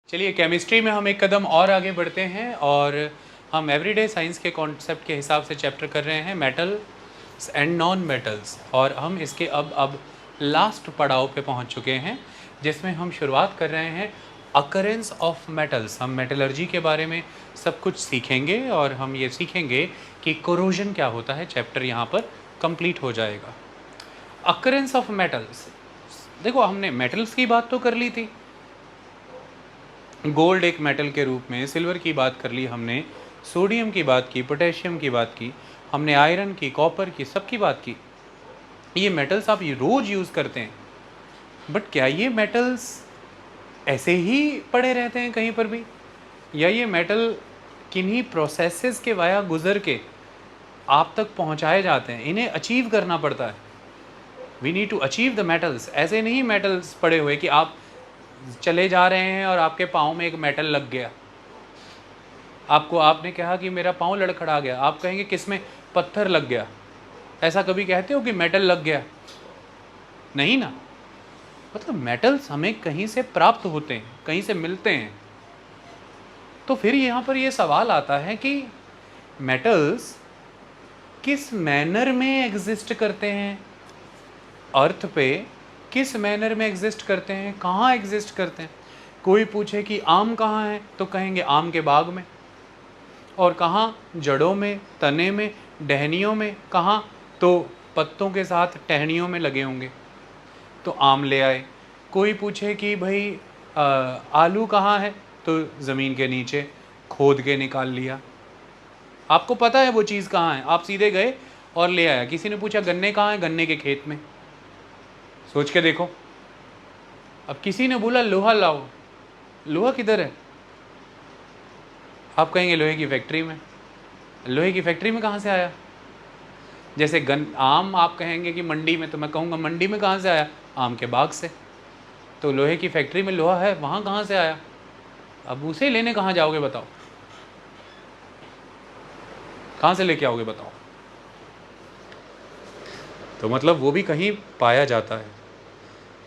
चलिए केमिस्ट्री में हम एक कदम और आगे बढ़ते हैं और हम एवरीडे साइंस के कॉन्सेप्ट के हिसाब से चैप्टर कर रहे हैं मेटल्स एंड नॉन मेटल्स। और हम इसके अब लास्ट पड़ाव पे पहुंच चुके हैं जिसमें हम शुरुआत कर रहे हैं अकरेंस ऑफ मेटल्स। हम मेटलर्जी के बारे में सब कुछ सीखेंगे और हम ये सीखेंगे कि कोरोजन क्या होता है। चैप्टर यहाँ पर कंप्लीट हो जाएगा। अकरेंस ऑफ मेटल्स, देखो हमने मेटल्स की बात तो कर ली थी, गोल्ड एक मेटल के रूप में, सिल्वर की बात कर ली हमने, सोडियम की बात की, पोटेशियम की बात की, हमने आयरन की, कॉपर की, सब की बात की। ये मेटल्स आप रोज यूज़ करते हैं, बट क्या ये मेटल्स ऐसे ही पड़े रहते हैं कहीं पर भी, या ये मेटल किन्हीं प्रोसेसेस के वाया गुजर के आप तक पहुंचाए जाते हैं, इन्हें अचीव करना पड़ता है। We need to achieve the metals. ऐसे नहीं मेटल्स पड़े हुए कि आप चले जा रहे हैं और आपके पाँव में एक मेटल लग गया, आपने कहा कि मेरा पाँव लड़खड़ा गया, आप कहेंगे किसमें? पत्थर लग गया। ऐसा कभी कहते हो कि मेटल लग गया? नहीं ना। मतलब मेटल्स हमें कहीं से प्राप्त होते हैं, कहीं से मिलते हैं। तो फिर यहाँ पर ये सवाल आता है कि मेटल्स किस मैनर में एग्जिस्ट करते हैं, अर्थ पे किस मैनर में एग्जिस्ट करते हैं, कहाँ एग्जिस्ट करते हैं। कोई पूछे कि आम कहाँ है तो कहेंगे आम के बाग में। और कहाँ? जड़ों में, तने में, टहनियों में। कहाँ? तो पत्तों के साथ टहनियों में लगे होंगे, तो आम ले आए। कोई पूछे कि भाई आलू कहाँ है, तो ज़मीन के नीचे खोद के निकाल लिया। आपको पता है वो चीज़ कहाँ है, आप सीधे गए और ले आया। किसी ने पूछा गन्ने कहाँ है, गन्ने के खेत में। सोच के देखो। अब किसी ने बोला लोहा लाओ, लोहा किधर है? आप कहेंगे लोहे की फैक्ट्री में। लोहे की फैक्ट्री में कहाँ से आया? जैसे आम आप कहेंगे कि मंडी में, तो मैं कहूँगा मंडी में कहाँ से आया? आम के बाग से। तो लोहे की फैक्ट्री में लोहा है, वहाँ कहाँ से आया? अब उसे लेने कहाँ जाओगे बताओ? कहाँ से लेके आओगे बताओ? तो मतलब वो भी कहीं पाया जाता है।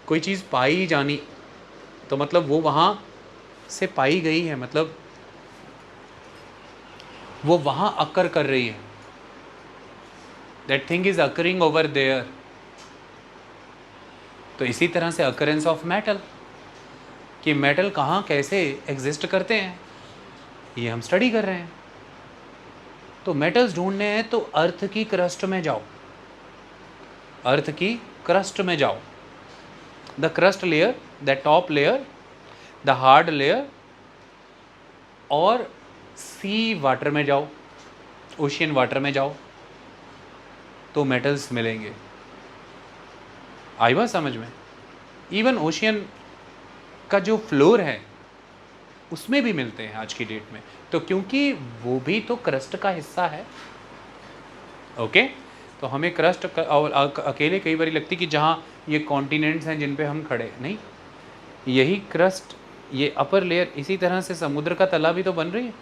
कोई चीज़ पाई जानी तो मतलब वो वहाँ से पाई गई है, मतलब वो वहाँ अकर कर रही है। That thing is occurring over there. तो इसी तरह से अकरेंस ऑफ मेटल, कि मेटल कहाँ कैसे एग्जिस्ट करते हैं, ये हम स्टडी कर रहे हैं। तो मेटल्स ढूंढने हैं तो अर्थ की क्रस्ट में जाओ, अर्थ की क्रस्ट में जाओ। The crust layer, the top layer, the hard layer, और सी वाटर में जाओ, ओशियन वाटर में जाओ, तो मेटल्स मिलेंगे। आई बात समझ में? इवन ओशियन का जो फ्लोर है उसमें भी मिलते हैं आज की डेट में, तो क्योंकि वो भी तो क्रस्ट का हिस्सा है। ओके, तो हमें क्रस्ट और अकेले कई बार लगती कि जहाँ ये कॉन्टिनेंट्स हैं जिन पे हम खड़े, नहीं, यही क्रस्ट, ये अपर लेयर, इसी तरह से समुद्र का तला भी तो बन रही है।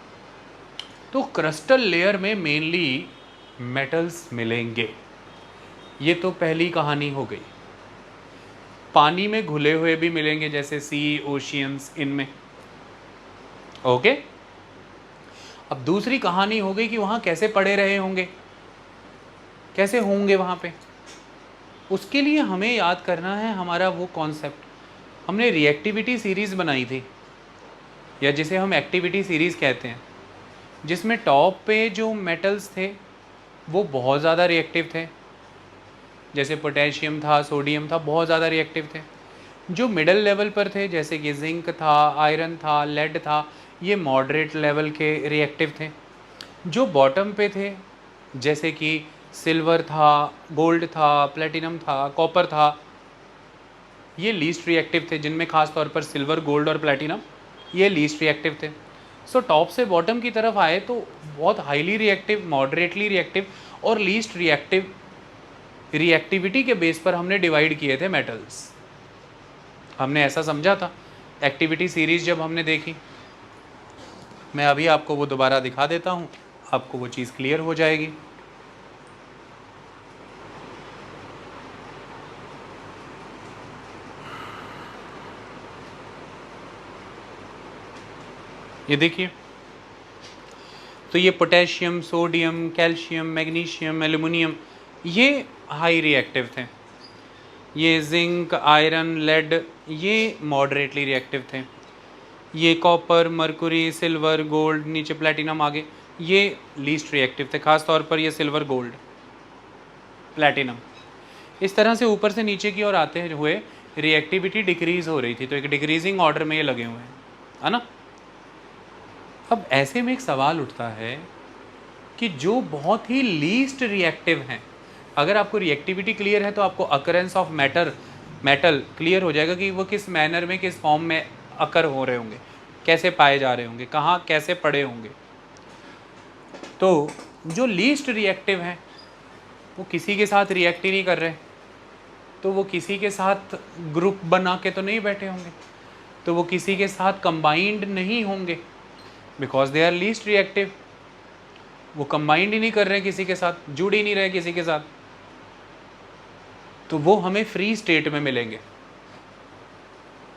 तो क्रस्टल लेयर में मेनली मेटल्स मिलेंगे। ये तो पहली कहानी हो गई। पानी में घुले हुए भी मिलेंगे, जैसे सी, ओशियंस, इनमें। ओके, अब दूसरी कहानी हो गई कि वहाँ कैसे पड़े रहे होंगे, कैसे होंगे वहाँ पे। उसके लिए हमें याद करना है हमारा वो कॉन्सेप्ट। हमने रिएक्टिविटी सीरीज़ बनाई थी, या जिसे हम एक्टिविटी सीरीज़ कहते हैं, जिसमें टॉप पे जो मेटल्स थे वो बहुत ज़्यादा रिएक्टिव थे, जैसे पोटेशियम था, सोडियम था, बहुत ज़्यादा रिएक्टिव थे। जो मिडल लेवल पर थे, जैसे कि जिंक था, आयरन था, लेड था, ये मॉडरेट लेवल के रिएक्टिव थे। जो बॉटम पे थे, जैसे कि सिल्वर था, गोल्ड था, प्लेटिनम था, कॉपर था, ये लीस्ट रिएक्टिव थे, जिनमें खास तौर पर सिल्वर, गोल्ड और प्लेटिनम ये लीस्ट रिएक्टिव थे। सो टॉप से बॉटम की तरफ आए तो बहुत हाईली रिएक्टिव, मॉडरेटली रिएक्टिव और लीस्ट रिएक्टिव, रिएक्टिविटी के बेस पर हमने डिवाइड किए थे मेटल्स। हमने ऐसा समझा था एक्टिविटी सीरीज़ जब हमने देखी। मैं अभी आपको वो दोबारा दिखा देता हूँ, आपको वो चीज़ क्लियर हो जाएगी। ये देखिए, तो ये potassium, sodium, calcium, magnesium, aluminium, ये हाई रिएक्टिव थे। ये जिंक, आयरन, लेड, ये मॉडरेटली रिएक्टिव थे। ये कॉपर, मरकुरी, सिल्वर, गोल्ड, नीचे प्लैटिनम आगे, ये लीस्ट रिएक्टिव थे। खास तौर पर ये सिल्वर, गोल्ड, प्लैटिनम, इस तरह से ऊपर से नीचे की ओर आते हुए रिएक्टिविटी डिक्रीज हो रही थी। तो एक डिक्रीजिंग ऑर्डर में ये लगे हुए हैं, है ना। अब ऐसे में एक सवाल उठता है कि जो बहुत ही लीस्ट रिएक्टिव हैं, अगर आपको रिएक्टिविटी क्लियर है तो आपको अकरेंस ऑफ मेटल क्लियर हो जाएगा कि वो किस मैनर में, किस फॉर्म में अकर हो रहे होंगे, कैसे पाए जा रहे होंगे, कहाँ कैसे पड़े होंगे। तो जो लीस्ट रिएक्टिव हैं वो किसी के साथ रिएक्ट ही नहीं कर रहे, तो वो किसी के साथ ग्रुप बना के तो नहीं बैठे होंगे, तो वो किसी के साथ कंबाइंड नहीं होंगे, because they are least reactive. वो कंबाइंड ही नहीं कर रहे हैं किसी के साथ, जुड़ ही नहीं रहे किसी के साथ, तो वो हमें फ्री स्टेट में मिलेंगे।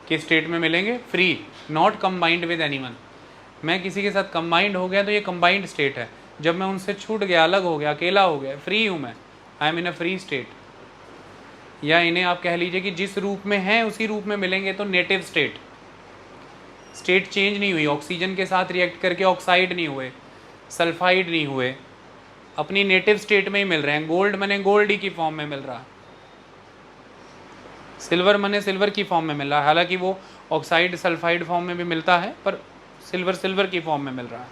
किस स्टेट में मिलेंगे? Free, not combined with anyone. मैं किसी के साथ कंबाइंड हो गया तो ये कंबाइंड स्टेट है। जब मैं उनसे छूट गया, अलग हो गया, अकेला हो गया, फ्री हूँ मैं, I am in a free state. या इन्हें आप कह लीजिए कि जिस रूप में है उसी रूप में मिलेंगे, तो नेटिव स्टेट। स्टेट चेंज नहीं हुई, ऑक्सीजन के साथ रिएक्ट करके ऑक्साइड नहीं हुए, सल्फाइड नहीं हुए, अपनी नेटिव स्टेट में ही मिल रहे हैं। गोल्ड मने गोल्ड ही की फॉर्म में मिल रहा है, सिल्वर मने सिल्वर की फॉर्म में मिल रहा है। हालांकि वो ऑक्साइड सल्फाइड फॉर्म में भी मिलता है, पर सिल्वर सिल्वर की फॉर्म में मिल रहा है।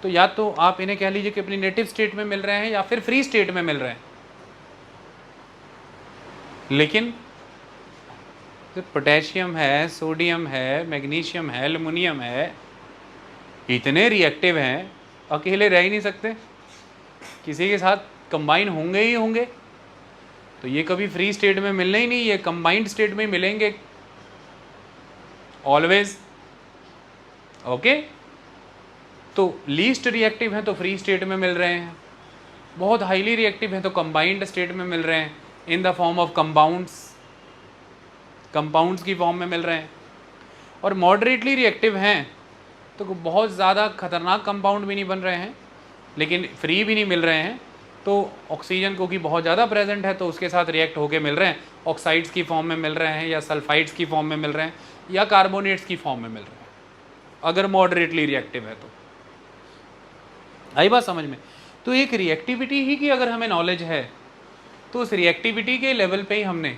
तो या तो आप इन्हें कह लीजिए कि अपनी नेटिव स्टेट में मिल रहे हैं या फिर फ्री स्टेट में मिल रहे हैं। लेकिन पोटेशियम है, सोडियम है, मैग्नीशियम है, एल्युमिनियम है, इतने रिएक्टिव हैं, अकेले रह ही नहीं सकते, किसी के साथ कंबाइन होंगे ही होंगे। तो ये कभी फ्री स्टेट में मिलने ही नहीं, ये कंबाइंड स्टेट में मिलेंगे ऑलवेज। ओके, तो लीस्ट रिएक्टिव हैं तो फ्री स्टेट में मिल रहे हैं, बहुत हाईली रिएक्टिव हैं तो कंबाइंड स्टेट में मिल रहे हैं, इन द फॉर्म ऑफ कंपाउंड्स की फॉर्म में मिल रहे हैं। और मॉडरेटली रिएक्टिव हैं तो बहुत ज़्यादा खतरनाक कंपाउंड भी नहीं बन रहे हैं, लेकिन फ्री भी नहीं मिल रहे हैं। तो ऑक्सीजन को कि बहुत ज़्यादा प्रेजेंट है तो उसके साथ रिएक्ट होके मिल रहे हैं, ऑक्साइड्स की फॉर्म में मिल रहे हैं, या सल्फाइड्स की फॉर्म में मिल रहे हैं, या कार्बोनेट्स की फॉर्म में मिल रहे हैं, अगर मॉडरेटली रिएक्टिव है तो। आई बात समझ में? तो एक रिएक्टिविटी ही की अगर हमें नॉलेज है तो उस रिएक्टिविटी के लेवल पे ही हमने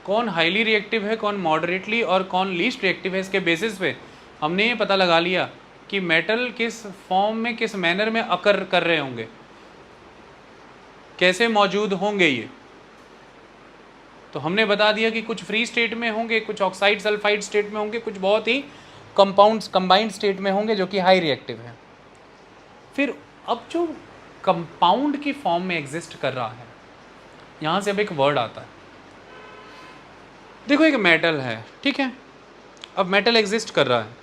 कौन हाईली रिएक्टिव है, कौन मॉडरेटली और कौन लीस्ट रिएक्टिव है, इसके बेसिस पे हमने ये पता लगा लिया कि मेटल किस फॉर्म में, किस मैनर में अकर कर रहे होंगे, कैसे मौजूद होंगे ये। तो हमने बता दिया कि कुछ फ्री स्टेट में होंगे, कुछ ऑक्साइड सल्फाइड स्टेट में होंगे, कुछ बहुत ही कंपाउंड्स कंबाइंड स्टेट में होंगे जो कि हाई रिएक्टिव है। फिर अब जो कंपाउंड की फॉर्म में एग्जिस्ट कर रहा है, यहाँ से अब एक वर्ड आता है। देखो एक मेटल है, ठीक है, अब मेटल एग्जिस्ट कर रहा है,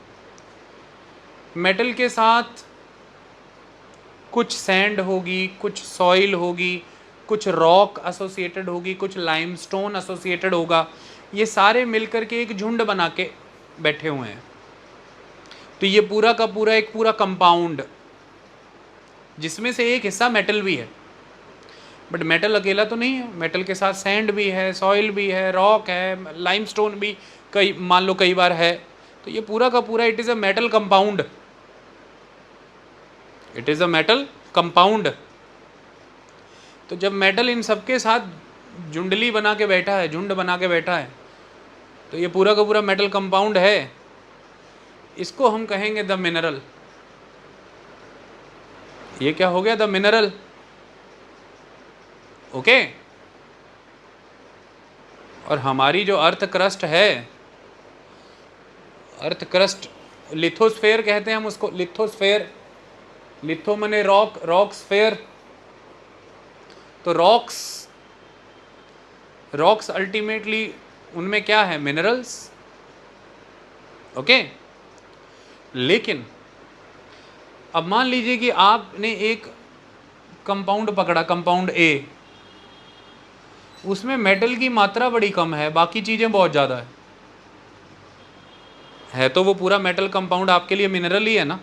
मेटल के साथ कुछ सैंड होगी, कुछ सॉइल होगी, कुछ रॉक एसोसिएटेड होगी, कुछ लाइमस्टोन एसोसिएटेड होगा, ये सारे मिलकर के एक झुंड बना के बैठे हुए हैं। तो ये पूरा का पूरा एक पूरा कंपाउंड, जिसमें से एक हिस्सा मेटल भी है, बट मेटल अकेला तो नहीं है, मेटल के साथ सैंड भी है, सॉइल भी है, रॉक है, लाइमस्टोन भी कई मान लो कई बार है। तो ये पूरा का पूरा it is a metal compound, it is a metal compound. तो जब मेटल इन सबके साथ झुंडली बना के बैठा है, झुंड बना के बैठा है, तो ये पूरा का पूरा मेटल कंपाउंड है। इसको हम कहेंगे द मिनरल। ये क्या हो गया? The mineral. ओके। और हमारी जो अर्थ क्रस्ट है, अर्थ क्रस्ट, लिथोस्फेयर कहते हैं हम उसको, लिथोस्फेयर, लिथो मने रॉक, रॉक स्फेयर। तो रॉक्स अल्टीमेटली उनमें क्या है? मिनरल्स। ओके। लेकिन अब मान लीजिए कि आपने एक कंपाउंड पकड़ा, कंपाउंड ए, उसमें मेटल की मात्रा बड़ी कम है, बाकी चीज़ें बहुत ज़्यादा है तो वो पूरा मेटल कंपाउंड आपके लिए मिनरल ही है ना,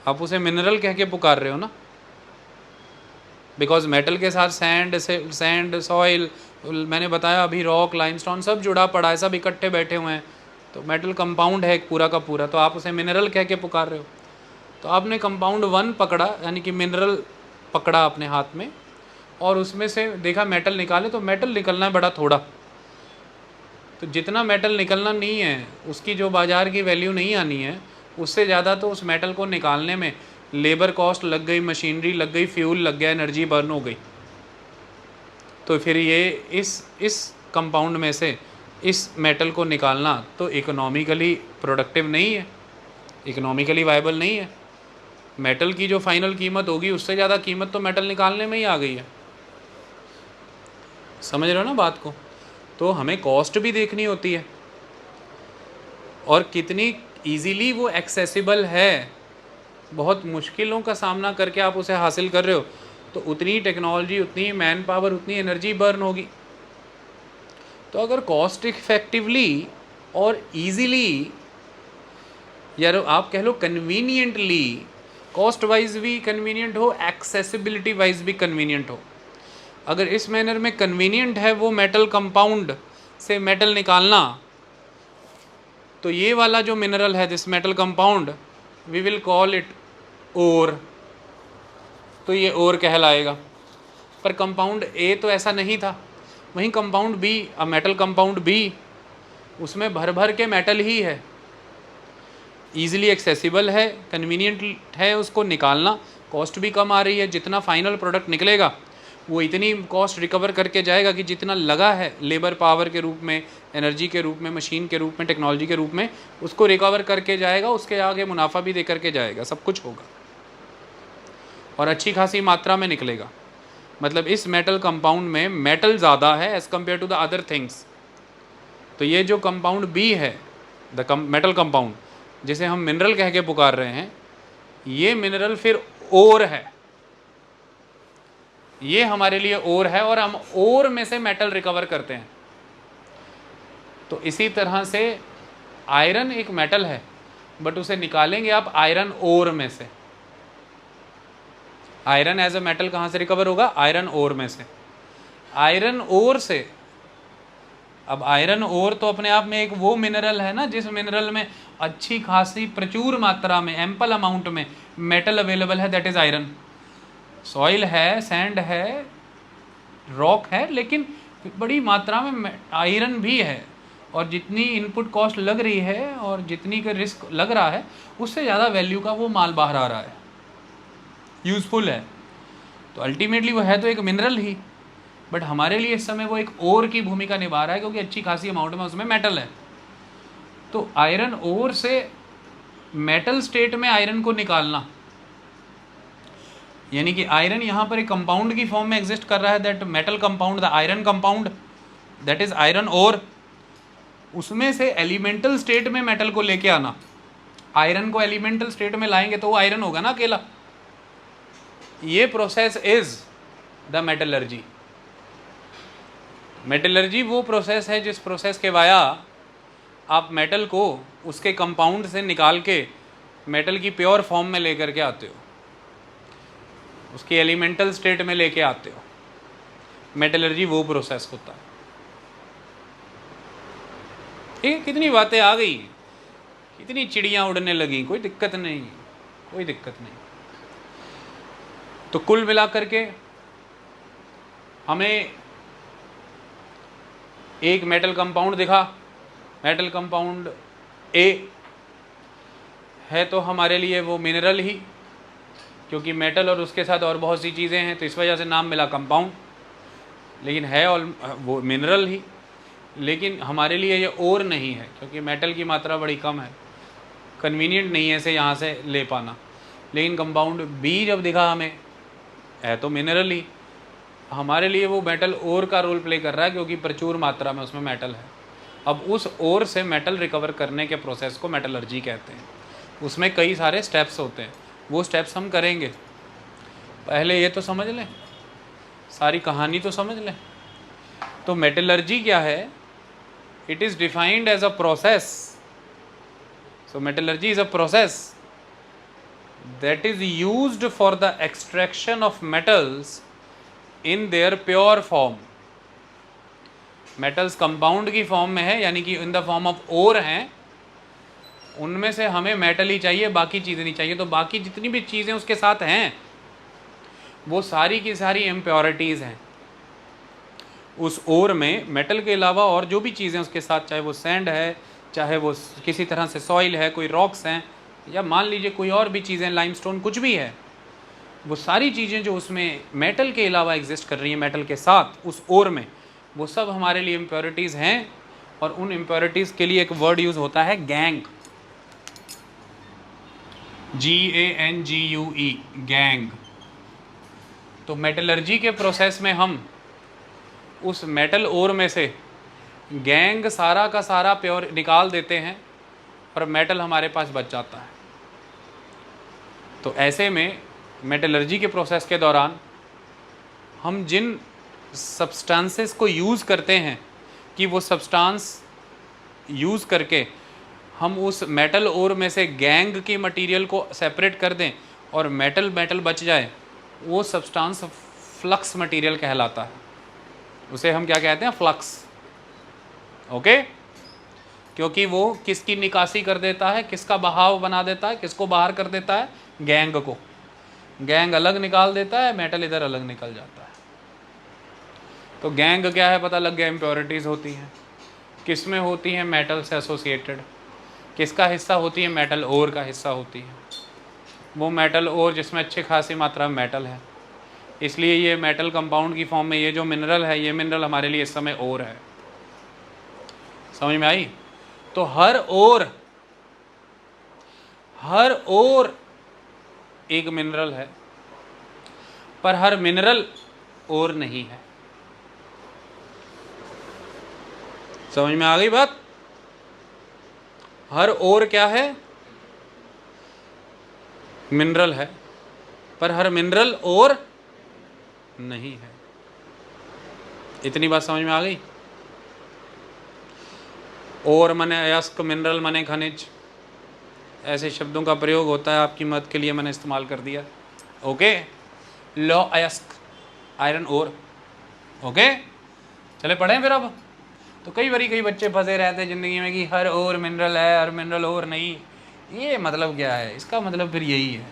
आप उसे मिनरल कह के पुकार रहे हो ना, बिकॉज मेटल के साथ सैंड सॉइल, मैंने बताया अभी रॉक लाइमस्टोन सब जुड़ा पड़ा है, सब इकट्ठे बैठे हुए हैं, तो मेटल कंपाउंड है एक पूरा का पूरा, तो आप उसे मिनरल कह के पुकार रहे हो। तो आपने कंपाउंड 1 पकड़ा, यानी कि मिनरल पकड़ा अपने हाथ में, और उसमें से देखा मेटल निकाले, तो मेटल निकलना है बड़ा थोड़ा, तो जितना मेटल निकलना नहीं है उसकी जो बाज़ार की वैल्यू नहीं आनी है, उससे ज़्यादा तो उस मेटल को निकालने में लेबर कॉस्ट लग गई, मशीनरी लग गई, फ्यूल लग गया, एनर्जी बर्न हो गई। तो फिर ये इस कंपाउंड में से इस मेटल को निकालना तो इकोनॉमिकली प्रोडक्टिव नहीं है, इकोनॉमिकली वायबल नहीं है। मेटल की जो फाइनल कीमत होगी उससे ज़्यादा कीमत तो मेटल निकालने में ही आ गई है। समझ रहे हो ना बात को? तो हमें कॉस्ट भी देखनी होती है और कितनी इजीली वो एक्सेसिबल है, बहुत मुश्किलों का सामना करके आप उसे हासिल कर रहे हो, तो उतनी टेक्नोलॉजी, उतनी मैन पावर, उतनी एनर्जी बर्न होगी। तो अगर कॉस्ट इफेक्टिवली और इजीली, यार आप कह लो कन्वीनियंटली, कॉस्ट वाइज भी कन्वीनियंट हो, एक्सेसिबिलिटी वाइज भी कन्वीनियंट हो, अगर इस मैनर में कन्वीनियंट है वो मेटल कंपाउंड से मेटल निकालना, तो ये वाला जो मिनरल है, this metal compound, we will call it ore, तो ये ओर कहलाएगा। पर कंपाउंड ए तो ऐसा नहीं था, वहीं कंपाउंड बी, अब मेटल कंपाउंड बी, उसमें भर भर के मेटल ही है, ईजिली एक्सेसिबल है, कन्वीनियंट है उसको निकालना, कॉस्ट भी कम आ रही है, जितना फाइनल प्रोडक्ट निकलेगा वो इतनी कॉस्ट रिकवर करके जाएगा कि जितना लगा है लेबर पावर के रूप में, एनर्जी के रूप में, मशीन के रूप में, टेक्नोलॉजी के रूप में, उसको रिकवर करके जाएगा, उसके आगे मुनाफा भी दे करके जाएगा, सब कुछ होगा और अच्छी खासी मात्रा में निकलेगा। मतलब इस मेटल कंपाउंड में मेटल ज़्यादा है as compare to the other things. तो ये जो कंपाउंड बी है, द मेटल कंपाउंड, जिसे हम मिनरल कह के पुकार रहे हैं, ये मिनरल फिर ओर है, ये हमारे लिए ओर है और हम ओर में से मेटल रिकवर करते हैं। तो इसी तरह से आयरन एक मेटल है, बट उसे निकालेंगे आप आयरन ओर में से। आयरन एज अ मेटल कहाँ से रिकवर होगा? आयरन ओर में से। आयरन ओर से, अब आयरन ओर तो अपने आप में एक वो मिनरल है ना, जिस मिनरल में अच्छी खासी प्रचुर मात्रा में, एम्पल अमाउंट में मेटल अवेलेबल है, दैट इज आयरन। सॉइल है, सैंड है, रॉक है, लेकिन बड़ी मात्रा में आयरन भी है, और जितनी इनपुट कॉस्ट लग रही है और जितनी का रिस्क लग रहा है, उससे ज़्यादा वैल्यू का वो माल बाहर आ रहा है, यूज़फुल है। तो अल्टीमेटली वो है तो एक मिनरल ही, बट हमारे लिए इस समय वो एक ओर की भूमिका निभा रहा है, क्योंकि अच्छी खासी अमाउंट में उसमें मेटल है। तो आयरन ओर से मेटल स्टेट में आयरन को निकालना, यानी कि आयरन यहाँ पर एक कंपाउंड की फॉर्म में एग्जिस्ट कर रहा है, that metal compound, the iron compound, that is iron ore, उसमें से एलिमेंटल स्टेट में मेटल को लेके आना। आयरन को एलिमेंटल स्टेट में लाएंगे तो वो आयरन होगा ना अकेला। ये process is the metallurgy. Metallurgy वो प्रोसेस है जिस प्रोसेस के वाया आप मेटल को उसके कंपाउंड से निकाल के मेटल की प्योर फॉर्म में लेकर के आते हो, उसकी एलिमेंटल स्टेट में लेके आते हो। मेटलर्जी वो प्रोसेस होता है। ठीक है, कितनी बातें आ गई, कितनी चिड़ियाँ उड़ने लगी, कोई दिक्कत नहीं, कोई दिक्कत नहीं। तो कुल मिलाकर के हमें एक मेटल कंपाउंड दिखा, मेटल कंपाउंड ए है, तो हमारे लिए वो मिनरल ही, क्योंकि मेटल और उसके साथ और बहुत सी चीज़ें हैं, तो इस वजह से नाम मिला कंपाउंड, लेकिन है और वो मिनरल ही। लेकिन हमारे लिए ये और नहीं है, क्योंकि मेटल की मात्रा बड़ी कम है, कन्वीनियंट नहीं है इसे यहाँ से ले पाना। लेकिन कंपाउंड बी जब दिखा हमें, है तो मिनरल ही, हमारे लिए वो मेटल ओर का रोल प्ले कर रहा है, क्योंकि प्रचुर मात्रा में उसमें मेटल है। अब उस ओर से मेटल रिकवर करने के प्रोसेस को मेटलर्जी कहते हैं। उसमें कई सारे स्टेप्स होते हैं, वो स्टेप्स हम करेंगे। पहले ये तो समझ लें, सारी कहानी तो समझ लें। तो मेटलर्जी क्या है? It is defined as a process So metallurgy is a process that is used for the extraction of metals in their pure form. metals compound की फॉर्म में है, यानी कि in the form of ore हैं, उनमें से हमें metal ही चाहिए, बाकी चीज़ें नहीं चाहिए। तो बाकी जितनी भी चीज़ें उसके साथ हैं वो सारी की सारी इम्प्योरिटीज़ हैं उस ओर में। मेटल के अलावा और जो भी चीज़ें उसके साथ, चाहे वो सैंड है, चाहे वो किसी तरह से सॉइल है, कोई रॉक्स हैं, या मान लीजिए कोई और भी चीज़ें, लाइमस्टोन, कुछ भी है, वो सारी चीज़ें जो उसमें मेटल के अलावा एग्जिस्ट कर रही हैं, मेटल के साथ उस ओर में, वो सब हमारे लिए इम्प्योरिटीज़ हैं। और उन इम्प्योरिटीज़ के लिए एक वर्ड यूज़ होता है गैंग, GANGUE, गैंग। तो मेटलर्जी के प्रोसेस में हम उस मेटल ओर में से गैंग सारा का सारा प्योर निकाल देते हैं और मेटल हमारे पास बच जाता है। तो ऐसे में मेटलर्जी के प्रोसेस के दौरान हम जिन सब्सटेंसेस को यूज़ करते हैं कि वो सब्सटेंस यूज़ करके हम उस मेटल ओर में से गैंग की मटेरियल को सेपरेट कर दें और मेटल बच जाए, वो सब्सटेंस फ्लक्स मटेरियल कहलाता है। उसे हम क्या कहते हैं? फ्लक्स। ओके, क्योंकि वो किसकी निकासी कर देता है, किसका बहाव बना देता है, किसको बाहर कर देता है? गैंग को। गैंग अलग निकाल देता है, मेटल इधर अलग निकल जाता है। तो गैंग क्या है पता लग गया, इम्प्योरिटीज़ होती हैं। किस में होती हैं? मेटल से एसोसिएटेड। किसका हिस्सा होती है? मेटल ओर का हिस्सा होती है। वो मेटल ओर जिसमें अच्छी खासी मात्रा में मेटल है, इसलिए ये मेटल कंपाउंड की फॉर्म में ये जो मिनरल है, ये मिनरल हमारे लिए इस समय ओर है। समझ में आई? तो हर ओर एक मिनरल है, पर हर मिनरल ओर नहीं है। समझ में आ गई बात? हर ओर क्या है? मिनरल है, पर हर मिनरल ओर नहीं है। इतनी बात समझ में आ गई? ओर मने अयस्क, मिनरल मने खनिज, ऐसे शब्दों का प्रयोग होता है, आपकी मदद के लिए मैंने इस्तेमाल कर दिया। ओके, लौ अयस्क, आयरन ओर। ओके, चले पढ़ें फिर अब। तो कई बच्चे फंसे रहते हैं ज़िंदगी में कि हर ओर मिनरल है, हर मिनरल ओर नहीं। ये मतलब क्या है? इसका मतलब फिर यही है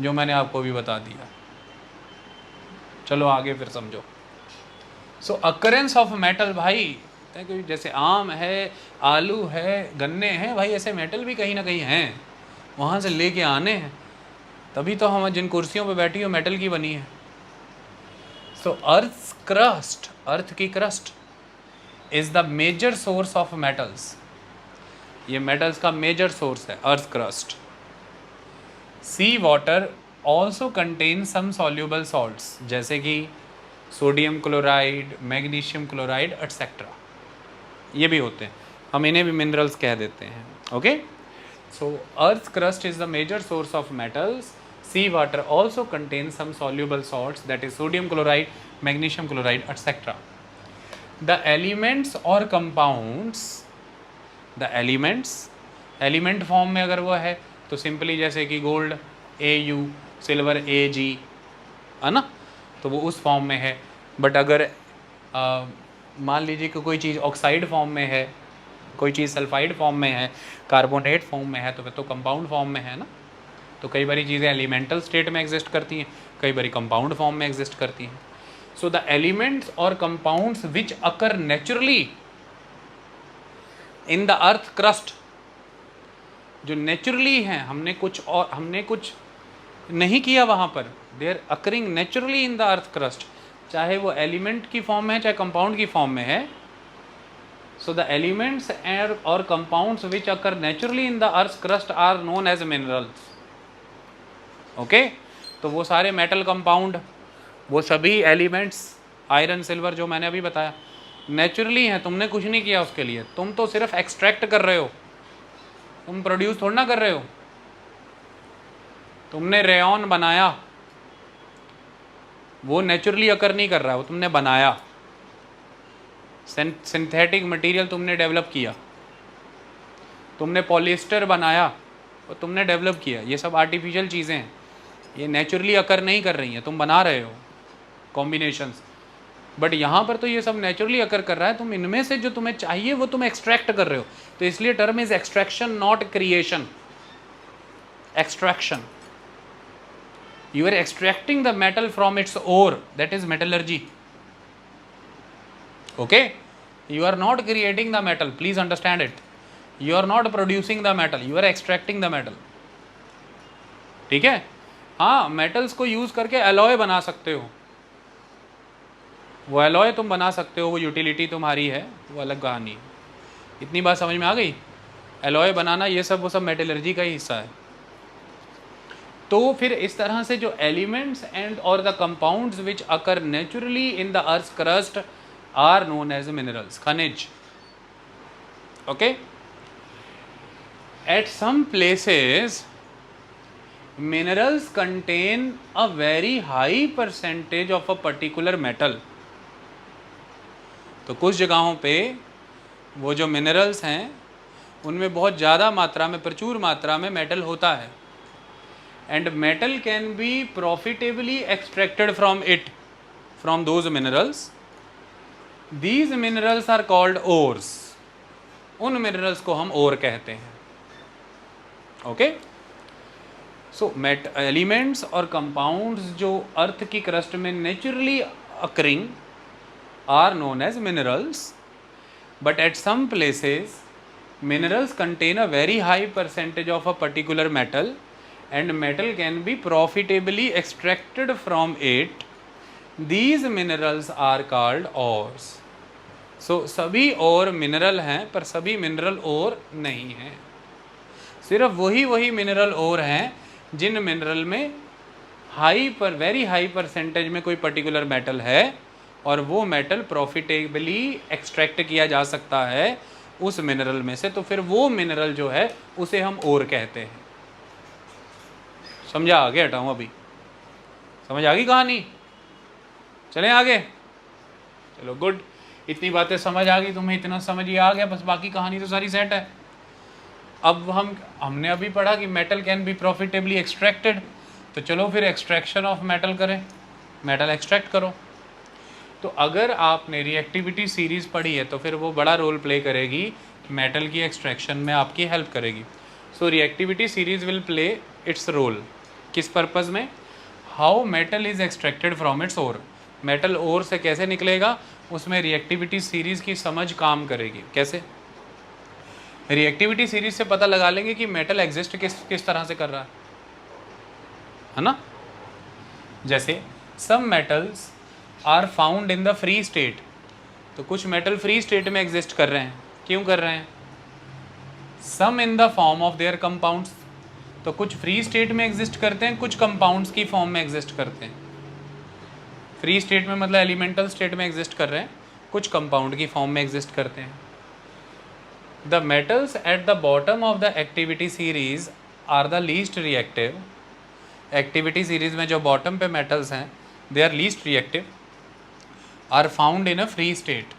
जो मैंने आपको भी बता दिया। चलो आगे फिर समझो। सो अकरेंस ऑफ मेटल, भाई जैसे आम है, आलू है, गन्ने हैं, भाई ऐसे मेटल भी कहीं ना कहीं हैं, वहाँ से लेके आने हैं, तभी तो हम जिन कुर्सियों पे बैठी हो मेटल की बनी है। सो अर्थ क्रस्ट, अर्थ की crust is the major source of metals. ये मेटल्स का मेजर सोर्स है earth crust. Sea water also contain some soluble salts, जैसे कि sodium chloride, magnesium chloride etcetera, ये भी होते हैं, हम इन्हें भी मिनरल्स कह देते हैं। Okay, so earth crust is the major source of metals. Sea water also contain some soluble salts, that is sodium chloride, magnesium chloride etcetera. The elements और compounds, the elements, element form में अगर वो है तो simply जैसे कि gold AU, silver AG, है ना, तो वो उस फॉर्म में है। बट अगर मान लीजिए कि कोई चीज़ ऑक्साइड फॉर्म में है, कोई चीज़ सल्फाइड फॉर्म में है, कार्बोनेट फॉर्म में है, तो फिर तो कंपाउंड फॉर्म में है ना। तो कई बारी चीज़ें एलिमेंटल स्टेट में एग्जिस्ट करती हैं, कई बारी कंपाउंड फॉर्म में एग्जिस्ट करती हैं। सो द एलिमेंट्स और compounds which occur naturally in the earth crust, जो नेचुरली हैं, हमने कुछ नहीं किया वहाँ पर, they are occurring naturally in the earth crust, चाहे वो एलिमेंट की फॉर्म में है चाहे कंपाउंड की फॉर्म में है। सो द एलिमेंट्स और compounds which occur naturally in the earth crust are known as minerals. Okay, तो वो सारे मेटल कंपाउंड, वो सभी एलिमेंट्स, आयरन, सिल्वर, जो मैंने अभी बताया, नेचुरली हैं, तुमने कुछ नहीं किया उसके लिए, तुम तो सिर्फ एक्सट्रैक्ट कर रहे हो, तुम प्रोड्यूस थोड़ा ना कर रहे हो। तुमने रेयॉन बनाया, वो नेचुरली अकर नहीं कर रहा है, वो तुमने बनाया, सिंथेटिक मटेरियल तुमने डेवलप किया, तुमने पॉलिएस्टर बनाया और तुमने डेवलप किया, ये सब आर्टिफिशियल चीज़ें हैं, ये नेचुरली अकर नहीं कर रही हैं, तुम बना रहे हो कॉम्बिनेशंस। बट यहाँ पर तो ये सब नेचुरली अकर कर रहा है, तुम इनमें से जो तुम्हें चाहिए वो तुम एक्सट्रैक्ट कर रहे हो। तो इसलिए term is extraction not creation. Extraction, you are extracting the metal from its ore, that is metallurgy. Okay, you are not creating the metal, please understand it. You are not producing the metal, you are extracting the metal. ठीक है, हाँ metals को use करके alloy बना सकते हो, वो alloy तुम बना सकते हो, वो यूटिलिटी तुम्हारी है, वो अलग कहानी है। इतनी बात समझ में आ गई? एलॉय बनाना ये सब वो सब मेटलर्जी का ही हिस्सा है। तो फिर इस तरह से जो एलिमेंट्स एंड और the compounds which occur naturally in the earth crust are known as minerals, खनिज। Okay, at some places minerals contain a very high percentage of a particular metal. तो कुछ जगहों पे वो जो मिनरल्स हैं उनमें बहुत ज़्यादा मात्रा में, प्रचुर मात्रा में मेटल होता है। And metal can be profitably extracted from it, from those minerals. These minerals are called ores. उन minerals को हम ore कहते हैं। Okay? So elements और compounds जो अर्थ की क्रस्ट में naturally occurring are known as minerals. But at some places, minerals contain a very high percentage of a particular metal. And metal can be profitably extracted from it. These minerals are called ores. So सभी ore mineral हैं, पर सभी mineral ore नहीं हैं। सिर्फ वही mineral ore हैं जिन mineral में वेरी हाई परसेंटेज में कोई पर्टिकुलर मेटल है और वो मेटल प्रॉफिटेबली एक्सट्रैक्ट किया जा सकता है उस मिनरल में से। तो फिर वो मिनरल जो है उसे हम ओर कहते हैं। समझा? आगे हटाऊँ, अभी समझ आ गई कहानी? चलें आगे? चलो गुड, इतनी बातें समझ आ गई तुम्हें, इतना समझ ही आ गया, बस बाकी कहानी तो सारी सेट है। अब हमने अभी पढ़ा कि metal can be profitably extracted, तो चलो फिर एक्सट्रैक्शन ऑफ मेटल करें, मेटल एक्सट्रैक्ट करो। तो अगर आपने रिएक्टिविटी सीरीज़ पढ़ी है तो फिर वो बड़ा रोल प्ले करेगी, मेटल की एक्सट्रैक्शन में आपकी हेल्प करेगी। So reactivity series will play its role. किस पर्पज़ में? How metal is extracted from its ore, metal ore से कैसे निकलेगा, उसमें रिएक्टिविटी सीरीज़ की समझ काम करेगी। कैसे? रिएक्टिविटी सीरीज से पता लगा लेंगे कि मेटल एग्जिस्ट किस तरह से कर रहा है ना। जैसे some metals are found in the free state, तो कुछ मेटल फ्री स्टेट में एग्जिस्ट कर रहे हैं। क्यों कर रहे हैं? Some in the form of their compounds, तो कुछ फ्री स्टेट में एग्जिस्ट करते हैं, कुछ कंपाउंड्स की फॉर्म में एग्जिस्ट करते हैं। फ्री स्टेट में मतलब एलिमेंटल स्टेट में एग्जिस्ट कर रहे हैं, कुछ कंपाउंड की फॉर्म में एग्जिस्ट करते हैं। The metals at the bottom of the activity series are the least reactive. Activity series में जो bottom पे metals हैं, they are least reactive, are found in a free state.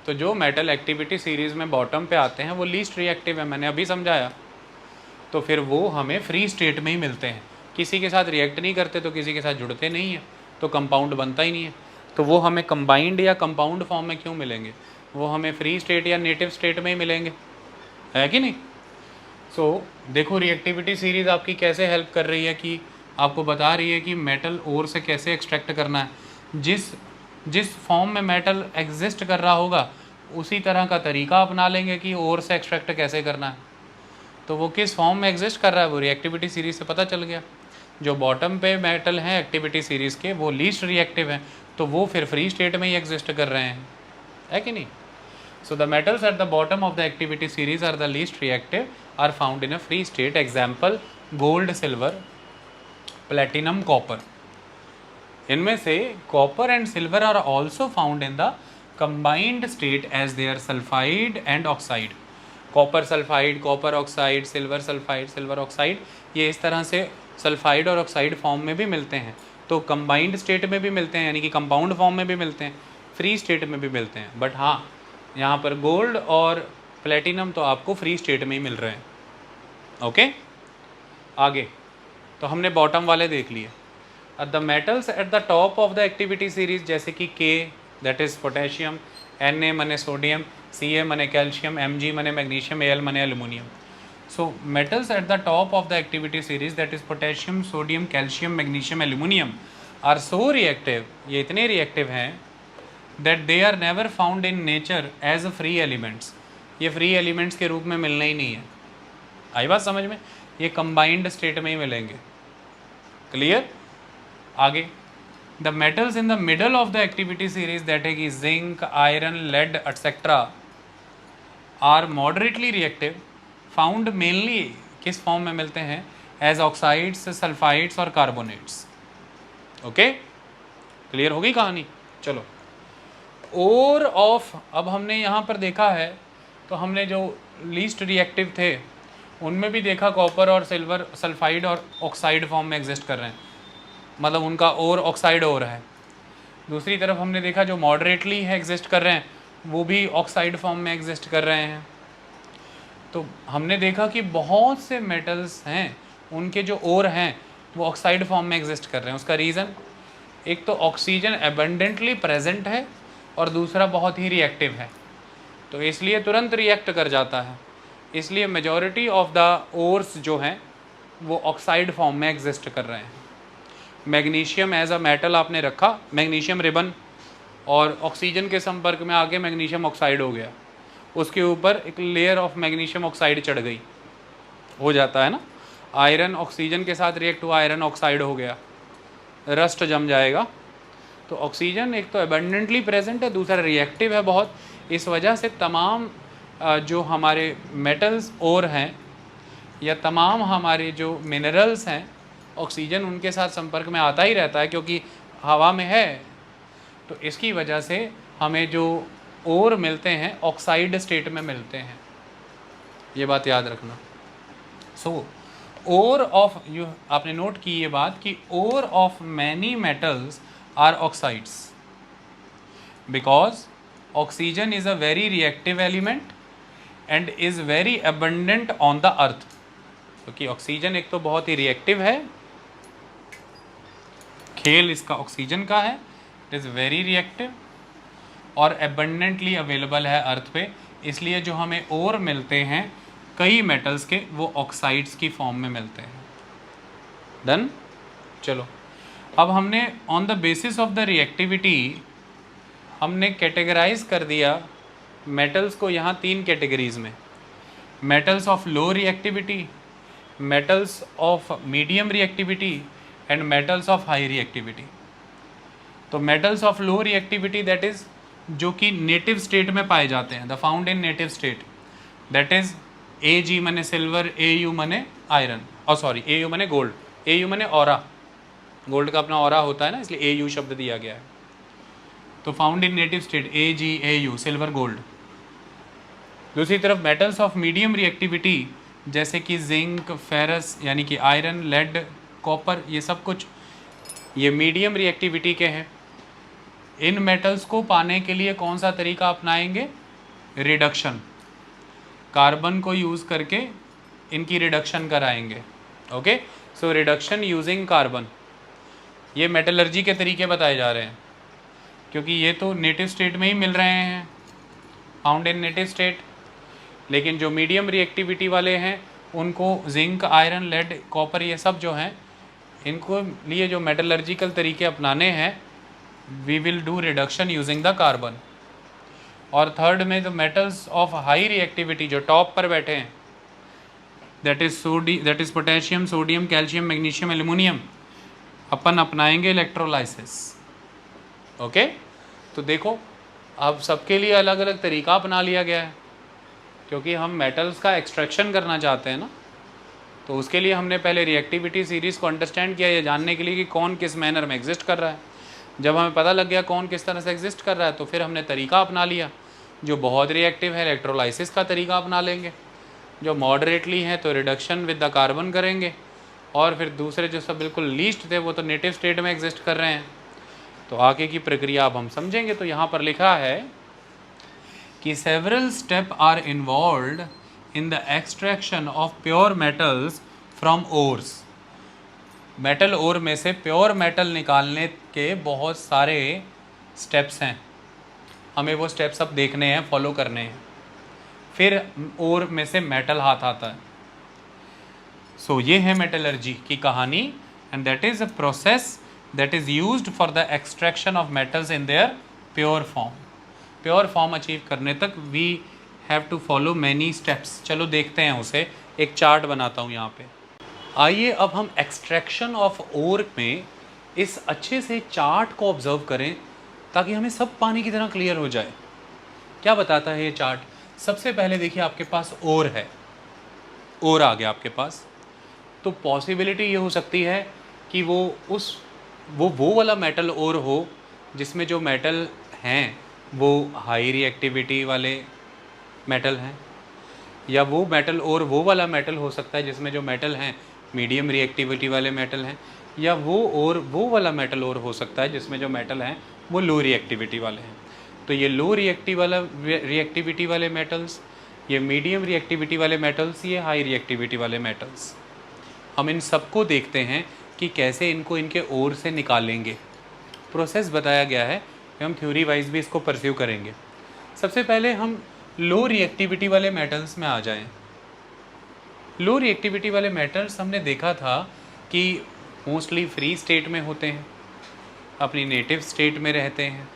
तो जो metal activity series में bottom पे आते हैं वो least reactive है, मैंने अभी समझाया। तो फिर वो हमें free state में ही मिलते हैं, किसी के साथ react नहीं करते तो किसी के साथ जुड़ते नहीं हैं, तो compound बनता ही नहीं है। तो वो हमें combined या compound form में क्यों मिलेंगे? वो हमें फ्री स्टेट या नेटिव स्टेट में ही मिलेंगे, है कि नहीं। सो देखो रिएक्टिविटी सीरीज़ आपकी कैसे हेल्प कर रही है कि आपको बता रही है कि मेटल ओर से कैसे एक्सट्रैक्ट करना है। जिस फॉर्म में मेटल एग्जिस्ट कर रहा होगा उसी तरह का तरीका अपना लेंगे कि ओर से एक्सट्रैक्ट कैसे करना है। तो वो किस फॉर्म में एग्जिस्ट कर रहा है वो रिएक्टिविटी सीरीज़ से पता चल गया। जो बॉटम पे मेटल हैं एक्टिविटी सीरीज़ के वो लीस्ट रिएक्टिव हैं, तो वो फिर फ्री स्टेट में ही एग्जिस्ट कर रहे हैं, है कि नहीं। So the metals at the bottom of the activity series are the least reactive, are found in a free state. Example: gold, silver, platinum, copper. इनमें से copper and silver are also found in the combined state as their sulfide and oxide. Copper sulfide, copper oxide, silver sulfide, silver oxide, ये इस तरह से sulphide और oxide form में भी मिलते हैं। तो कंबाइंड स्टेट में भी मिलते हैं, यानी कि कंपाउंड फॉर्म में भी मिलते हैं, फ्री स्टेट में भी मिलते हैं। बट हाँ, यहाँ पर गोल्ड और प्लेटिनम तो आपको फ्री स्टेट में ही मिल रहे हैं। ओके, आगे तो हमने बॉटम वाले देख लिए। The metals at the top of the activity series, जैसे कि K that is potassium, Na मने सोडियम, Ca मने कैल्शियम, Mg मने मैग्नीशियम, Al मने aluminium. So metals at the top of the activity series that is potassium, sodium, calcium, magnesium, aluminium are so reactive, ये इतने reactive हैं that they are never found in nature as free elements, ये free elements के रूप में मिलने ही नहीं है। आई बात समझ में? ये कंबाइंड स्टेट में ही मिलेंगे। क्लियर? आगे the metals in the middle of the activity series that है कि zinc, iron, lead etcetera are moderately reactive, found mainly किस फॉर्म में मिलते हैं? एज ऑक्साइड्स, सल्फाइड्स और कार्बोनेट्स। ओके, क्लियर हो गई कहानी? चलो, और ऑफ, अब हमने यहाँ पर देखा है तो हमने जो लीस्ट रिएक्टिव थे उनमें भी देखा कॉपर और सिल्वर सल्फाइड और ऑक्साइड फॉर्म में एग्जिस्ट कर रहे हैं, मतलब उनका और ऑक्साइड और है। दूसरी तरफ हमने देखा जो मॉडरेटली है एग्जिस्ट कर रहे हैं वो भी ऑक्साइड फॉर्म में एग्जिस्ट कर रहे हैं। तो हमने देखा कि बहुत से मेटल्स हैं उनके जो और हैं वो ऑक्साइड फॉर्म में एग्जिस्ट कर रहे हैं। उसका रीज़न, एक तो ऑक्सीजन एबंडेंटली प्रेजेंट है और दूसरा बहुत ही रिएक्टिव है, तो इसलिए तुरंत रिएक्ट कर जाता है। इसलिए मेजॉरिटी ऑफ द ओर्स जो हैं वो ऑक्साइड फॉर्म में एग्जिस्ट कर रहे हैं। मैग्नीशियम एज अ मेटल आपने रखा, मैग्नीशियम रिबन, और ऑक्सीजन के संपर्क में आके मैग्नीशियम ऑक्साइड हो गया, उसके ऊपर एक लेयर ऑफ मैग्नीशियम ऑक्साइड चढ़ गई, हो जाता है ना। आयरन ऑक्सीजन के साथ रिएक्ट हुआ, आयरन ऑक्साइड हो गया, रस्ट जम जाएगा। तो ऑक्सीजन एक तो एबंडेंटली प्रेजेंट है, दूसरा रिएक्टिव है बहुत। इस वजह से तमाम जो हमारे मेटल्स और हैं या तमाम हमारे जो मिनरल्स हैं, ऑक्सीजन उनके साथ संपर्क में आता ही रहता है क्योंकि हवा में है। तो इसकी वजह से हमें जो और मिलते हैं ऑक्साइड स्टेट में मिलते हैं, ये बात याद रखना। सो और ऑफ, यू आपने नोट की ये बात कि ores of many metals are oxides because oxygen is a very reactive element and is very abundant on the earth. क्योंकि ऑक्सीजन एक तो बहुत ही रिएक्टिव है, खेल इसका ऑक्सीजन का है, इट इज़ वेरी रिएक्टिव और एबंडेंटली अवेलेबल है अर्थ पे। इसलिए जो हमें और मिलते हैं कई मेटल्स के वो ऑक्साइड्स की फॉर्म में मिलते हैं। डन? चलो, अब हमने on the basis of the reactivity हमने कैटेगराइज कर दिया मेटल्स को यहाँ 3 कैटेगरीज में, metals of low reactivity, metals of medium reactivity and metals of high reactivity. तो metals of low reactivity that is जो कि नेटिव स्टेट में पाए जाते हैं, the found in native state, that is Ag मने सिल्वर, Au मने iron, और सॉरी Au मने गोल्ड, Au मने ऑरा, गोल्ड का अपना ऑरा होता है ना, इसलिए Au शब्द दिया गया है। तो found in native state Ag, Au, silver, gold. दूसरी तरफ मेटल्स ऑफ मीडियम रिएक्टिविटी जैसे कि जिंक, फेरस यानी कि आयरन, लेड, कॉपर, ये सब कुछ ये मीडियम रिएक्टिविटी के हैं। इन मेटल्स को पाने के लिए कौन सा तरीका अपनाएंगे? रिडक्शन, कार्बन को यूज़ करके इनकी रिडक्शन कराएंगे। Okay, so reduction using carbon, ये मेटलर्जी के तरीके बताए जा रहे हैं क्योंकि ये तो नेटिव स्टेट में ही मिल रहे हैं, फाउंड इन नेटिव स्टेट। लेकिन जो मीडियम रिएक्टिविटी वाले हैं उनको जिंक, आयरन, लेड, कॉपर ये सब जो हैं इनको लिए जो मेटलर्जिकल तरीके अपनाने हैं, we will do reduction using the carbon. और थर्ड में जो मेटल्स ऑफ हाई रिएक्टिविटी जो टॉप पर बैठे हैं, that is potassium, sodium, calcium, magnesium, aluminium, अपन अपनाएंगे इलेक्ट्रोलाइसिस। ओके, तो देखो अब सबके लिए अलग अलग तरीका अपना लिया गया है क्योंकि हम मेटल्स का एक्सट्रैक्शन करना चाहते हैं ना। तो उसके लिए हमने पहले रिएक्टिविटी सीरीज़ को अंडरस्टैंड किया, ये जानने के लिए कि कौन किस मैनर में एग्जिस्ट कर रहा है। जब हमें पता लग गया कौन किस तरह से एग्जिस्ट कर रहा है तो फिर हमने तरीका अपना लिया। जो बहुत रिएक्टिव है इलेक्ट्रोलाइसिस का तरीका अपना लेंगे, जो मॉडरेटली है तो रिडक्शन विद द कार्बन करेंगे, और फिर दूसरे जो सब बिल्कुल लीस्ट थे वो तो नेटिव स्टेट में एग्जिस्ट कर रहे हैं। तो आगे की प्रक्रिया अब हम समझेंगे। तो यहाँ पर लिखा है कि several steps are involved in the extraction of pure metals from ores। Metal ore में से प्योर मेटल निकालने के बहुत सारे स्टेप्स हैं, हमें वो स्टेप्स अब देखने हैं, फॉलो करने हैं, फिर ओर में से मेटल हाथ आता है। सो ये है मेटलर्जी की कहानी, and that is a process that is used for the extraction of metals in their pure form. Pure form achieve करने तक we have to follow many steps. चलो देखते हैं उसे, एक चार्ट बनाता हूँ यहाँ पे। आइए अब हम एक्सट्रैक्शन ऑफ ओर में इस अच्छे से चार्ट को ऑब्जर्व करें ताकि हमें सब पानी की तरह क्लियर हो जाए। क्या बताता है ये चार्ट? सबसे पहले देखिए आपके पास ओर है, ओर आ गया आपके पास, तो पॉसिबिलिटी ये हो सकती है कि वो वाला मेटल ओर हो जिसमें जो मेटल हैं वो हाई रिएक्टिविटी वाले मेटल हैं, या वो मेटल और वो वाला मेटल हो सकता है जिसमें जो मेटल हैं मीडियम रिएक्टिविटी वाले मेटल हैं, या वो वाला मेटल और हो सकता है जिसमें जो मेटल हैं वो लो रिएक्टिविटी वाले हैं। तो ये लो रिएक्टिविटी वाले मेटल्स, ये मीडियम रिएक्टिविटी वाले मेटल्स, ये हाई रिएक्टिविटी वाले मेटल्स, हम इन सबको देखते हैं कि कैसे इनको इनके ओर से निकालेंगे। प्रोसेस बताया गया है कि हम थ्योरी वाइज भी इसको परस्यू करेंगे। सबसे पहले हम लो रिएक्टिविटी वाले मेटल्स में आ जाएं। लो रिएक्टिविटी वाले मेटल्स हमने देखा था कि मोस्टली फ्री स्टेट में होते हैं, अपनी नेटिव स्टेट में रहते हैं।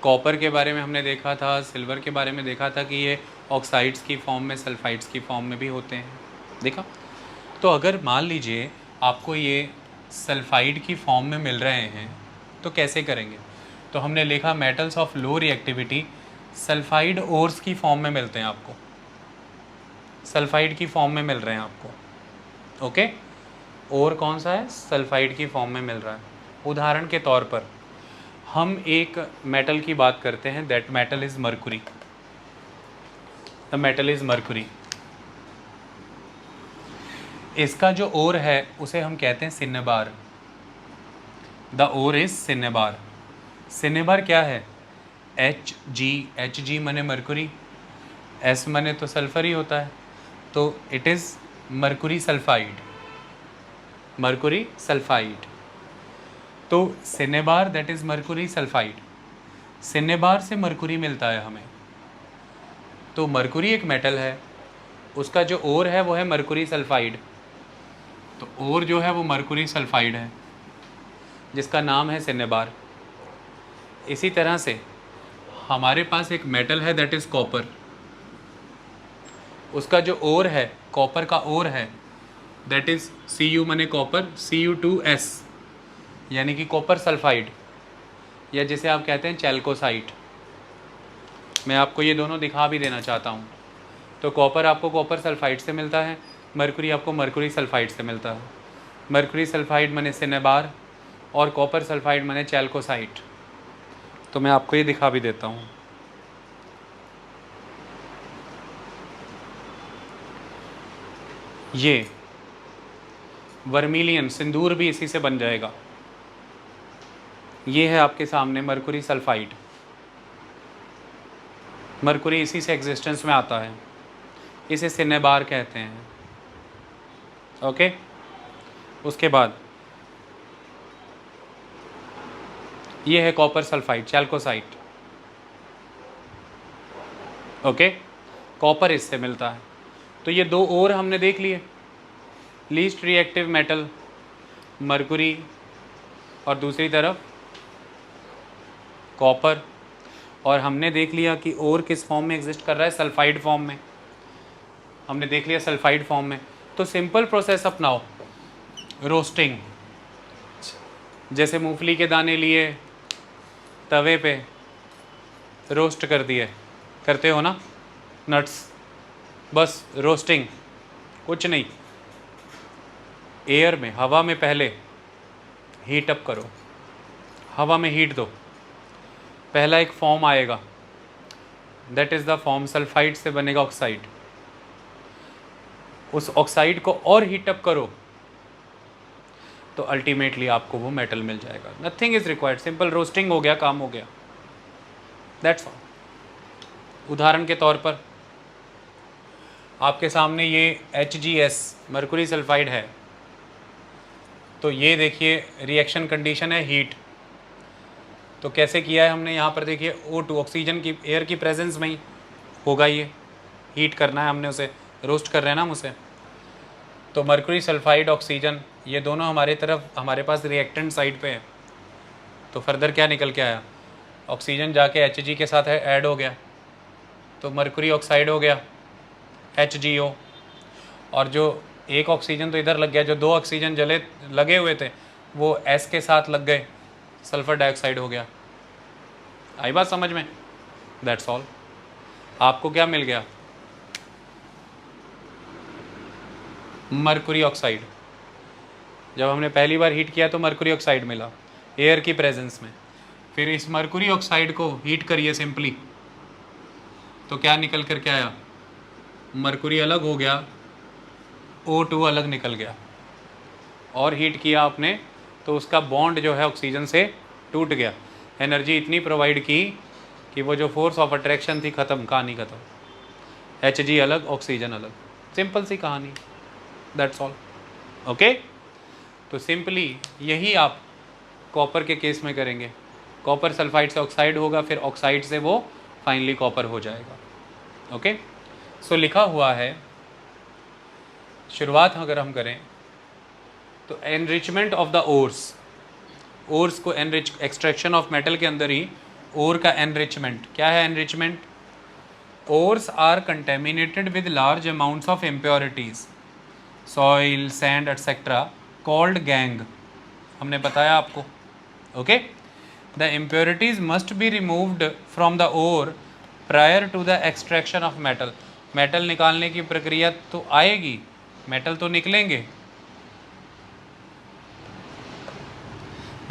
कॉपर के बारे में हमने देखा था, सिल्वर के बारे में देखा था कि ये ऑक्साइड्स की फॉर्म में, सल्फाइड्स की फॉर्म में भी होते हैं, देखा। तो अगर मान लीजिए आपको ये सल्फाइड की फॉर्म में मिल रहे हैं तो कैसे करेंगे? तो हमने लिखा metals of low reactivity sulphide ores की फॉर्म में मिलते हैं आपको, सल्फाइड की फॉर्म में मिल रहे हैं आपको, ओके। और कौन सा है? सल्फाइड की फॉर्म में मिल रहा है। उदाहरण के तौर पर हम एक मेटल की बात करते हैं, that metal is Mercury. The metal is Mercury. इसका जो ओर है उसे हम कहते हैं सिन्नेबार। The ore is सिन्नेबार। सिन्नेबार क्या है? Hg माने मरकुरी, S माने तो सल्फर ही होता है, तो it is Mercury sulphide, Mercury sulphide. तो सिन्नेबार दैट इज़ मरकुरी सल्फाइड। सिन्नेबार से मरकुरी मिलता है हमें। तो मरकुरी एक मेटल है, उसका जो ओर है वो है मरकुरी सल्फाइड। तो ओर जो है वो मरकुरी सल्फाइड है जिसका नाम है सिन्नेबार। इसी तरह से हमारे पास एक मेटल है दैट इज़ कॉपर। उसका जो ओर है, कॉपर का ओर है, दैट इज़ Cu माने कॉपर, Cu2S, यानी कि कॉपर सल्फाइड, या जिसे आप कहते हैं चैल्कोसाइट। मैं आपको ये दोनों दिखा भी देना चाहता हूँ। तो कॉपर आपको कॉपर सल्फाइड से मिलता है, मरकुरी आपको मरकुरी सल्फाइड से मिलता है। मरकुरी सल्फाइड माने सिन्नेबार और कॉपर सल्फाइड माने चैल्कोसाइट। तो मैं आपको ये दिखा भी देता हूँ। ये वर्मिलियन सिंदूर भी इसी से बन जाएगा। ये है आपके सामने मरकुरी सल्फाइड। मरकुरी इसी से एग्जिस्टेंस में आता है, इसे सिन्नेबार कहते हैं, ओके। उसके बाद ये है कॉपर सल्फाइड, चैल्कोसाइट, ओके। कॉपर इससे मिलता है। तो ये दो और हमने देख लिए, लीस्ट रिएक्टिव मेटल मरकुरी और दूसरी तरफ कॉपर, और हमने देख लिया कि और किस फॉर्म में एग्जिस्ट कर रहा है, सल्फाइड फॉर्म में। हमने देख लिया सल्फाइड फॉर्म में। तो सिंपल प्रोसेस अपनाओ, रोस्टिंग। जैसे मूंगफली के दाने लिए तवे पे रोस्ट कर दिए, करते हो ना नट्स, बस रोस्टिंग, कुछ नहीं। एयर में, हवा में पहले हीट अप करो, हवा में हीट दो, पहला एक फॉर्म आएगा, that is the form, sulphide से बनेगा ऑक्साइड। उस ऑक्साइड को और हीट अप करो तो अल्टीमेटली आपको वो मेटल मिल जाएगा। Nothing is required, simple roasting हो गया, काम हो गया, दैट्स ऑल। उदाहरण के तौर पर आपके सामने ये HgS मरकुरी सल्फाइड है, तो ये देखिए रिएक्शन कंडीशन है हीट। तो कैसे किया है हमने, यहाँ पर देखिए O2 ऑक्सीजन की एयर की प्रेजेंस में ही होगा, ये हीट करना है हमने उसे, रोस्ट कर रहे हैं ना हम उसे। तो मरकुरी सल्फाइड ऑक्सीजन ये दोनों हमारे तरफ, हमारे पास रिएक्टेंट साइड पे है। तो फर्दर क्या निकल के आया, ऑक्सीजन जाके Hg के साथ ऐड हो गया, तो मरकुरी ऑक्साइड हो गया HgO, और जो एक ऑक्सीजन तो इधर लग गया, जो दो ऑक्सीजन लगे हुए थे वो S के साथ लग गए, सल्फर डाइऑक्साइड हो गया। आई बात समझ में? That's all. आपको क्या मिल गया, मरकुरी ऑक्साइड। जब हमने पहली बार हीट किया तो मरकुरी ऑक्साइड मिला एयर की प्रेजेंस में। फिर इस मरकुरी ऑक्साइड को हीट करिए सिंपली, तो क्या निकल कर के आया, मरकुरी अलग हो गया, O2 अलग निकल गया। और हीट किया आपने तो उसका बॉन्ड जो है ऑक्सीजन से टूट गया, एनर्जी इतनी प्रोवाइड की कि वो जो फोर्स ऑफ अट्रैक्शन थी ख़त्म, कहानी ख़त्म। Hg अलग, ऑक्सीजन अलग, सिंपल सी कहानी, दैट्स ऑल। ओके, तो सिंपली यही आप कॉपर के केस में करेंगे। कॉपर सल्फाइड से ऑक्साइड होगा, फिर ऑक्साइड से वो फाइनली कॉपर हो जाएगा। ओके, सो लिखा हुआ है, शुरुआत अगर हम करें तो enrichment of the ores, ores को एनरिच, एक्सट्रैक्शन ऑफ मेटल के अंदर ही ओर का एनरिचमेंट। क्या है enrichment? Ores are contaminated with large amounts of impurities, soil, sand etcetera, called gangue. हमने बताया आपको। Okay, the impurities must be removed from the ore prior to the extraction of metal. Metal निकालने की प्रक्रिया तो आएगी, मेटल तो निकलेंगे,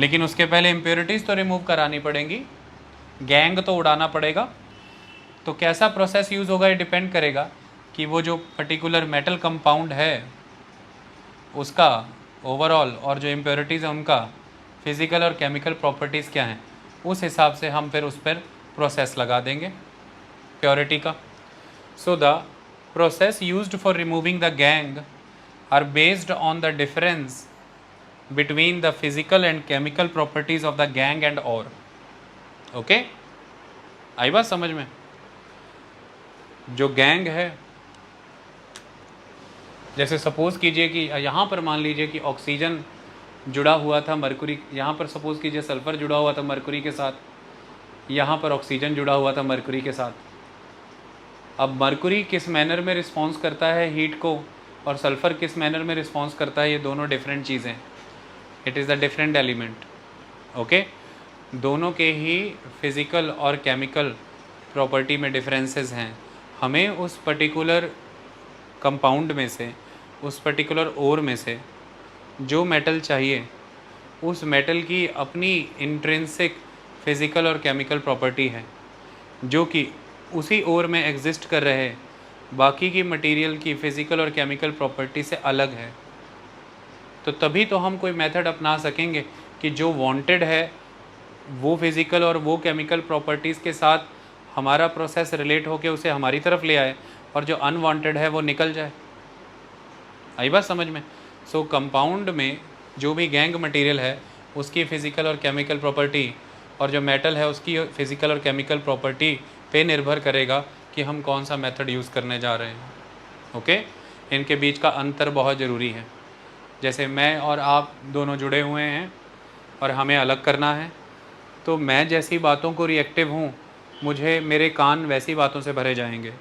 लेकिन उसके पहले इम्प्योरिटीज़ तो रिमूव करानी पड़ेंगी, गैंग तो उड़ाना पड़ेगा। तो कैसा प्रोसेस यूज़ होगा ये डिपेंड करेगा कि वो जो पर्टिकुलर मेटल कंपाउंड है उसका ओवरऑल, और जो इम्प्योरिटीज़ है उनका फिज़िकल और केमिकल प्रॉपर्टीज़ क्या हैं, उस हिसाब से हम फिर उस पर प्रोसेस लगा देंगे प्योरिटी का। So the process used for removing the gangue are based on the difference between the physical and chemical properties of the gang and ore. Okay, आई बात समझ में? जो गैंग है, जैसे सपोज कीजिए कि यहाँ पर मान लीजिए कि ऑक्सीजन जुड़ा हुआ था मरकुरी, यहाँ पर सपोज कीजिए सल्फ़र जुड़ा हुआ था मरकुरी के साथ, यहाँ पर ऑक्सीजन जुड़ा हुआ था मरकुरी के साथ। अब मरकुरी किस मैनर में रिस्पॉन्स करता है हीट को, और सल्फ़र किस मैनर में रिस्पॉन्स करता है, ये दोनों डिफरेंट चीज़ें, it is the different element. Okay, दोनों के ही फिज़िकल और केमिकल प्रॉपर्टी में डिफरेंसेस हैं। हमें उस पर्टिकुलर कंपाउंड में से, उस पर्टिकुलर ओर में से जो मेटल चाहिए, उस मेटल की अपनी इंट्रिंसिक फिज़िकल और केमिकल प्रॉपर्टी है जो कि उसी ओर में एग्जिस्ट कर रहे बाकी की मटेरियल की फ़िज़िकल और केमिकल प्रॉपर्टी से अलग है। तो तभी तो हम कोई मेथड अपना सकेंगे कि जो वांटेड है वो फिज़िकल और वो केमिकल प्रॉपर्टीज़ के साथ हमारा प्रोसेस रिलेट होकर उसे हमारी तरफ ले आए, और जो अनवांटेड है वो निकल जाए। आई बात समझ में? सो कंपाउंड में जो भी गैंग मटेरियल है उसकी फ़िज़िकल और केमिकल प्रॉपर्टी, और जो मेटल है उसकी फ़िज़िकल और केमिकल प्रॉपर्टी पे निर्भर करेगा कि हम कौन सा मेथड यूज़ करने जा रहे हैं। ओके, इनके बीच का अंतर बहुत ज़रूरी है। जैसे मैं और आप दोनों जुड़े हुए हैं और हमें अलग करना है, तो मैं जैसी बातों को रिएक्टिव हूँ, मुझे मेरे कान वैसी बातों से भरे जाएंगे।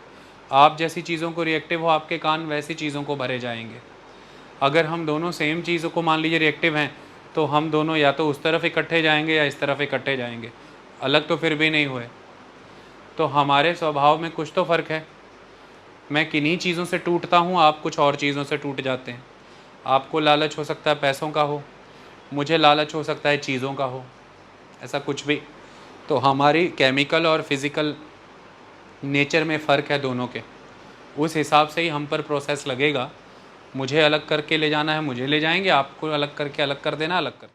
आप जैसी चीज़ों को रिएक्टिव हो, आपके कान वैसी चीज़ों को भरे जाएंगे। अगर हम दोनों सेम चीज़ों को मान लीजिए रिएक्टिव हैं, तो हम दोनों या तो उस तरफ इकट्ठे जाएंगे या इस तरफ इकट्ठे जाएंगे, अलग तो फिर भी नहीं हुए। तो हमारे स्वभाव में कुछ तो फ़र्क है। मैं किन्हीं चीज़ों से टूटता हूँ, आप कुछ और चीज़ों से टूट जाते हैं। आपको लालच हो सकता है पैसों का हो, मुझे लालच हो सकता है चीज़ों का हो, ऐसा कुछ भी। तो हमारी केमिकल और फिज़िकल नेचर में फ़र्क है दोनों के, उस हिसाब से ही हम पर प्रोसेस लगेगा। मुझे अलग करके ले जाना है, मुझे ले जाएंगे, आपको अलग करके अलग कर देना, अलग कर